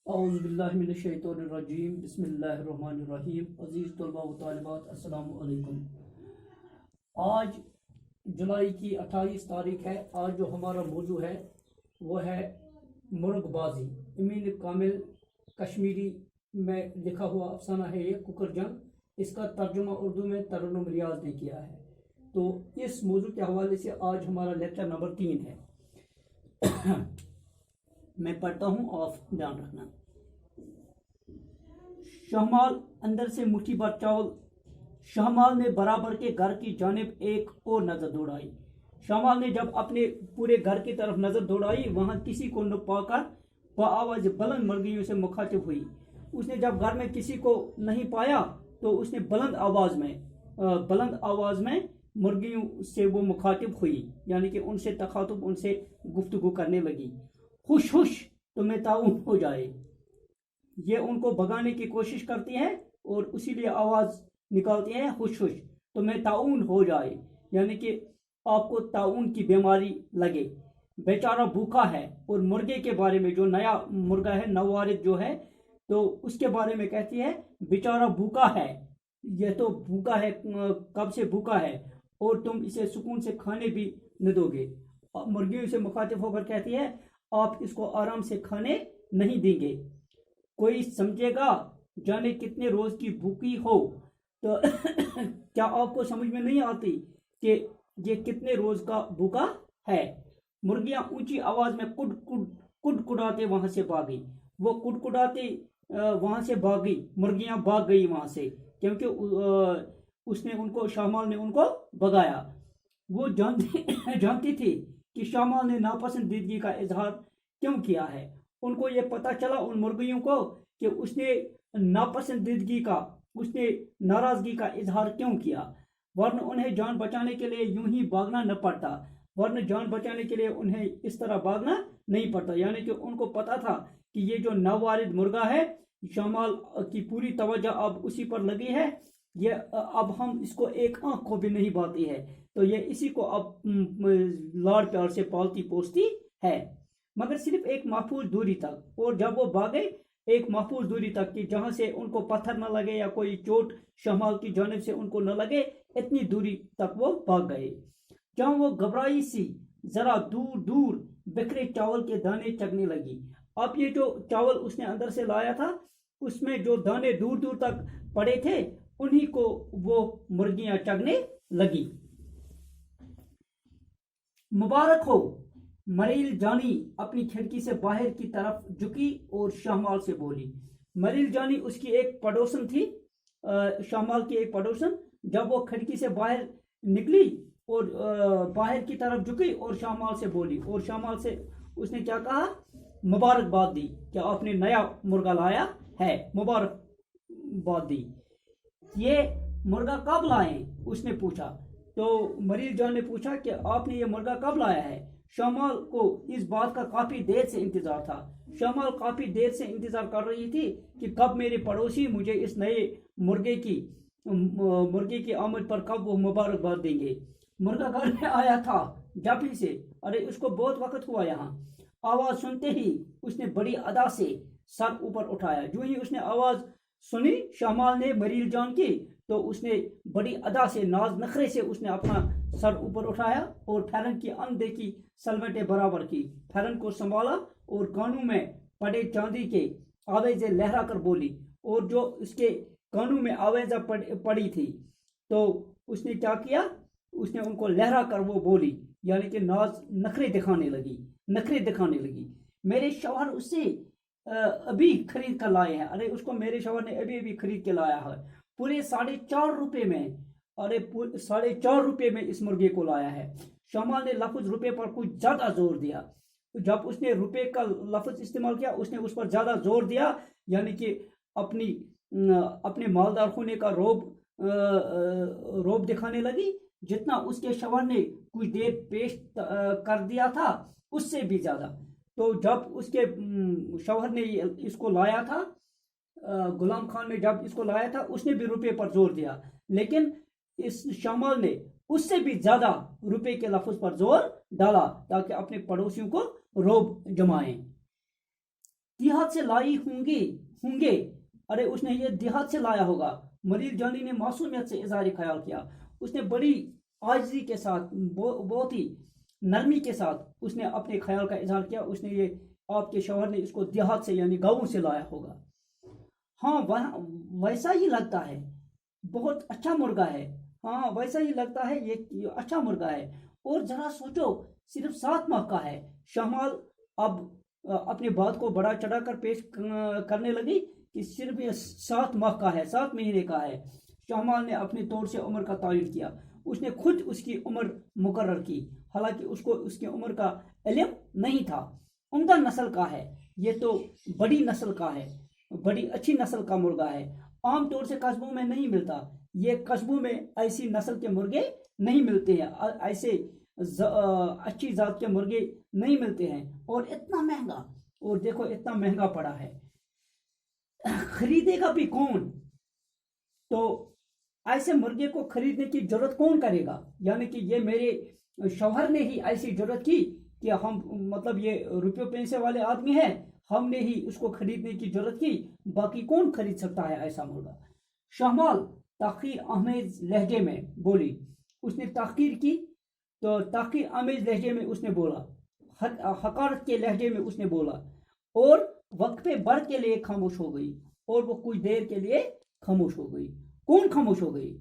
اعوذ باللہ من الشیطان الرجیم بسم اللہ الرحمن الرحیم عزیز طلباء و طالبات السلام علیکم۔ آج جولائی کی 28 تاریخ ہے۔ آج جو ہمارا موضوع ہے وہ ہے مرغ بازی۔ امین کامل کشمیری میں لکھا ہوا افسانہ ہے یہ ککر جنگ۔ اس کا ترجمہ اردو میں ترنم ریاض نے کیا ہے۔ تو اس موضوع کے حوالے سے آج ہمارا لیکچر نمبر 3 ہے۔ میں پڑھتا ہوں، آپ دھیان رکھنا۔ شہمال اندر سے مٹھی بھر چاول۔ شہمال نے برابر کے گھر کی جانب ایک اور نظر دوڑائی۔ شہمال نے جب اپنے پورے گھر کی طرف نظر دوڑائی، وہاں کسی کو نہ پا کر بآواز بلند مرغیوں سے مخاطب ہوئی۔ اس نے جب گھر میں کسی کو نہیں پایا تو اس نے بلند آواز میں مرغیوں سے وہ مخاطب ہوئی، یعنی کہ ان سے تخاطب، ان سے گفتگو کرنے لگی۔ خوش خوش تمہیں تعاون ہو جائے۔ یہ ان کو بھگانے کی کوشش کرتی ہے اور اسی لیے آواز نکالتی ہے خوش خوش تمہیں تعاون ہو جائے، یعنی کہ آپ کو تعاون کی بیماری لگے۔ بیچارہ بھوکا ہے، اور مرغے کے بارے میں جو نیا مرغا ہے، نوارد جو ہے، تو اس کے بارے میں کہتی ہے بیچارہ بھوکا ہے، یہ تو بھوکا ہے، کب سے بھوکا ہے، اور تم اسے سکون سے کھانے بھی نہ دو گے۔ مرغیوں سے مخاطب ہو کر کہتی ہے آپ اس کو آرام سے کھانے نہیں دیں گے۔ کوئی سمجھے گا جانے کتنے روز کی بھوکی ہو، تو کیا آپ کو سمجھ میں نہیں آتی کہ یہ کتنے روز کا بھوکا ہے؟ مرغیاں اونچی آواز میں کڑکڑاتے وہاں سے بھاگی۔ وہ کڑکڑاتے وہاں سے بھاگی، مرغیاں بھاگ گئی وہاں سے، کیونکہ اس نے ان کو، شہمال نے ان کو بھگایا۔ وہ جانتی تھی کہ شہمال نے ناپسندیدگی کا اظہار کیوں کیا ہے۔ ان کو یہ پتہ چلا، ان مرغیوں کو، کہ اس نے ناپسندیدگی کا، اس نے ناراضگی کا اظہار کیوں کیا، ورنہ انہیں جان بچانے کے لیے یوں ہی بھاگنا نہ پڑتا، ورنہ جان بچانے کے لیے انہیں اس طرح بھاگنا نہیں پڑتا، یعنی کہ ان کو پتا تھا کہ یہ جو نوارد مرغا ہے، شمال کی پوری توجہ اب اسی پر لگی ہے، یہ اب ہم اس کو ایک آنکھ کو بھی نہیں باتی ہے، تو یہ اسی کو اب لاڈ پیار سے پالتی پوستی ہے، مگر صرف ایک محفوظ دوری تک۔ اور جب وہ بھاگے ایک محفوظ دوری تک، کہ جہاں سے ان کو پتھر نہ لگے یا کوئی چوٹ شمال کی جانب سے ان کو نہ لگے، اتنی دوری تک وہ بھاگ گئے، جہاں وہ گھبرائی سی ذرا دور دور بکھرے چاول کے دانے چگنے لگی۔ اب یہ جو چاول اس نے اندر سے لایا تھا، اس میں جو دانے دور دور تک پڑے تھے، انہی کو وہ مرغیاں چگنے لگی۔ مبارک ہو، مریل جانی اپنی کھڑکی سے باہر کی طرف جھکی اور شہمال سے بولی۔ مریل جانی اس کی ایک پڑوسن تھی، شہمال کی ایک پڑوسن۔ جب وہ کھڑکی سے باہر نکلی اور باہر کی طرف جھکی اور شہمال سے بولی، اور شہمال سے اس نے کیا کہا؟ مبارکباد دی کہ آپ نے نیا مرغا لایا ہے، مبارکباد دی۔ یہ مرغا کب لائے؟ اس نے پوچھا۔ تو مریل جان نے پوچھا کہ آپ نے یہ مرغا کب لایا ہے؟ شمال کو اس بات کا کافی دیر سے انتظار تھا۔ شمال کافی دیر سے انتظار کر رہی تھی کہ کب میرے پڑوسی مجھے اس نئے مرغے کی آمد پر کب وہ مبارکباد دیں گے۔ مرغا گھر میں آیا تھا جب ہی سے، ارے اس کو بہت وقت ہوا یہاں۔ آواز سنتے ہی اس نے بڑی ادا سے سر اوپر اٹھایا۔ جو ہی اس نے آواز سنی شمال نے مریل جان کی، تو اس نے بڑی ادا سے، ناز نخرے سے اس نے اپنا سر اوپر اٹھایا اور پھیرن کی اندیکھی سلوٹیں برابر کی، پھیرن کو سنبھالا اور کانوں میں پڑے چاندی کے آویزیں لہرا کر بولی۔ اور جو اس کے کانوں میں آویزیں پڑی تھی، تو اس نے کیا کیا؟ اس نے ان کو لہرا کر وہ بولی، یعنی کہ ناز نخرے دکھانے لگی۔ میرے شوہر اس سے ابھی خرید کر لائے ہیں، ارے اس کو میرے شوہر نے ابھی خرید کے لایا ہے، پورے 4.5 روپے میں، ارے 4.5 روپے میں اس مرغے کو لایا ہے۔ شمال نے لفظ روپے پر کچھ زیادہ زور دیا۔ جب اس نے روپے کا لفظ استعمال کیا، اس نے اس پر زیادہ زور دیا، یعنی کہ اپنے مالدار ہونے کا روب دکھانے لگی، جتنا اس کے شوہر نے کچھ دیر پیش کر دیا تھا اس سے بھی زیادہ۔ تو جب اس کے شوہر نے اس کو لایا تھا، غلام خان نے جب اس کو لایا تھا، اس نے بھی روپے پر زور دیا، لیکن اس شمال نے اس سے بھی زیادہ روپے کے لفظ پر زور ڈالا تاکہ اپنے پڑوسیوں کو روب جمائیں۔ دیہات سے لائی ہوں گے ارے اس نے یہ دیہات سے لایا ہوگا۔ ملیل جانی نے معصومیت سے اظہار خیال کیا۔ اس نے بڑی عاجزی کے ساتھ، بہت ہی نرمی کے ساتھ اس نے اپنے خیال کا اظہار کیا۔ اس نے یہ آپ کے شوہر نے اس کو دیہات سے یعنی گاؤں سے لایا ہوگا۔ ہاں ویسا ہی لگتا ہے، بہت اچھا مرغا ہے۔ ہاں ویسا ہی لگتا ہے، یہ اچھا مرغا ہے۔ اور ذرا سوچو، صرف 7 ماہ کا ہے۔ شہمال اب اپنی بات کو بڑا چڑھا کر پیش کرنے لگی کہ صرف یہ 7 ماہ کا ہے، 7 مہینے کا ہے۔ شہمال نے اپنے طور سے عمر کا تعین کیا۔ اس نے خود اس کی عمر مقرر کی، حالانکہ اس کو اس کی عمر کا علم نہیں تھا۔ عمدہ نسل کا ہے، یہ تو بڑی نسل کا ہے، بڑی اچھی نسل کا مرغا ہے۔ عام طور سے قصبوں میں نہیں ملتا، یہ قصبوں میں ایسی نسل کے مرغے نہیں ملتے ہیں، ایسے اچھی ذات کے مرغے نہیں ملتے ہیں، اور اتنا مہنگا، اور دیکھو اتنا مہنگا پڑا ہے، خریدے گا بھی کون؟ تو ایسے مرغے کو خریدنے کی ضرورت کون کرے گا؟ یعنی کہ یہ میرے شوہر نے ہی ایسی ضرورت کی کہ ہم مطلب یہ روپیوں پیسے والے آدمی ہیں، ہم نے ہی اس کو خریدنے کی ضرورت کی، باقی کون خرید سکتا ہے ایسا مرغا؟ شہمال تحقیر آمیز لہجے میں بولی۔ اس نے تحقیر کی تو تحقیر آمیز لہجے میں اس نے بولا، حقارت کے لہجے میں اس نے بولا، اور وقفے بھر کے لیے خاموش ہو گئی، اور وہ کچھ دیر کے لیے خاموش ہو گئی۔ کون خاموش ہو گئی؟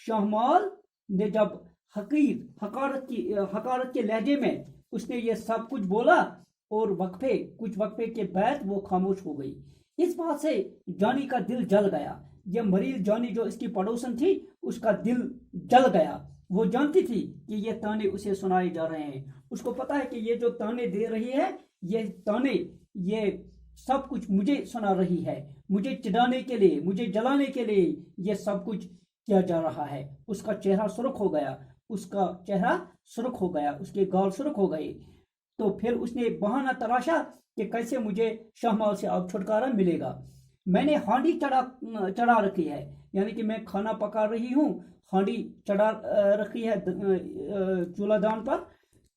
شہمال نے جب حقارت کے لہجے میں اس نے یہ سب کچھ بولا، اور کچھ وقفے کے بعد وہ خاموش ہو گئی۔ اس بات سے جانی کا دل جل گیا۔ یہ مریل جانی جو اس کی پڑوسن تھی، اس کا دل جل گیا۔ وہ جانتی تھی کہ یہ تانے اسے سنائے جا رہے ہیں۔ اس کو پتا ہے کہ یہ جو تانے دے رہی ہے، یہ تانے، یہ سب کچھ مجھے سنا رہی ہے، مجھے چڑھانے کے لیے، مجھے جلانے کے لیے یہ سب کچھ کیا جا رہا ہے۔ اس کا چہرہ سرخ ہو گیا، اس کے گال سرخ ہو گئے۔ تو پھر اس نے بہانہ تراشا کہ کیسے مجھے شہمال سے اب چھٹکارا ملے گا۔ میں نے ہانڈی چڑھا رکھی ہے، یعنی کہ میں کھانا پکا رہی ہوں، ہانڈی چڑھا رکھی ہے چولہا دان پر،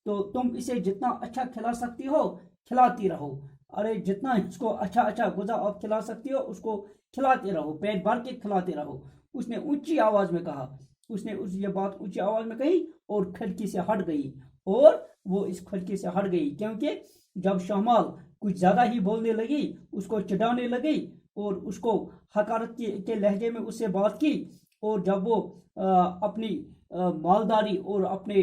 تو تم اسے جتنا اچھا کھلا سکتی ہو کھلاتی رہو۔ ارے جتنا اس کو اچھا غذا آپ کھلا سکتی ہو اس کو کھلاتے رہو، پیٹ بھر کے کھلاتے رہو۔ اس نے اونچی آواز میں کہا، اس نے یہ بات اونچی آواز میں کہی اور کھڑکی سے ہٹ گئی، اور وہ اس کھڑکی سے ہٹ گئی کیونکہ جب شہمال کچھ زیادہ ہی بولنے لگی، اس کو چڑھانے لگی اور اس کو حقارت کے لہجے میں اس سے بات کی، اور جب وہ اپنی مالداری اور اپنے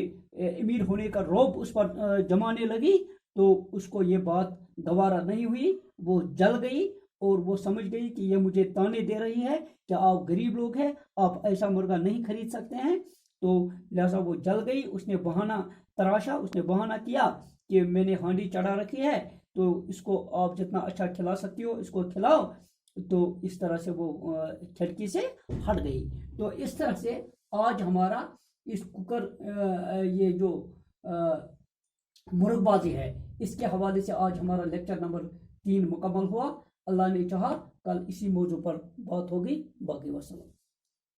امیر ہونے کا رعب اس پر جمانے لگی، تو اس کو یہ بات گوارا نہیں ہوئی، وہ جل گئی، اور وہ سمجھ گئی کہ یہ مجھے تانے دے رہی ہے کہ آپ غریب لوگ ہیں، آپ ایسا مرغا نہیں خرید سکتے ہیں۔ تو لہذا وہ جل گئی۔ اس نے بہانہ تراشا، اس نے بہانہ کیا کہ میں نے ہانڈی چڑھا رکھی ہے، تو اس کو آپ جتنا اچھا کھلا سکتی ہو اس کو کھلاؤ۔ تو اس طرح سے وہ کھڑکی سے ہٹ گئی۔ تو اس طرح سے آج ہمارا اس کوکر یہ جو مرغ بازی ہے، اس کے حوالے سے آج ہمارا لیکچر نمبر 3 مکمل ہوا۔ اللہ نے چاہا کل اسی موضوع پر بات ہوگی۔ باقی وسلام۔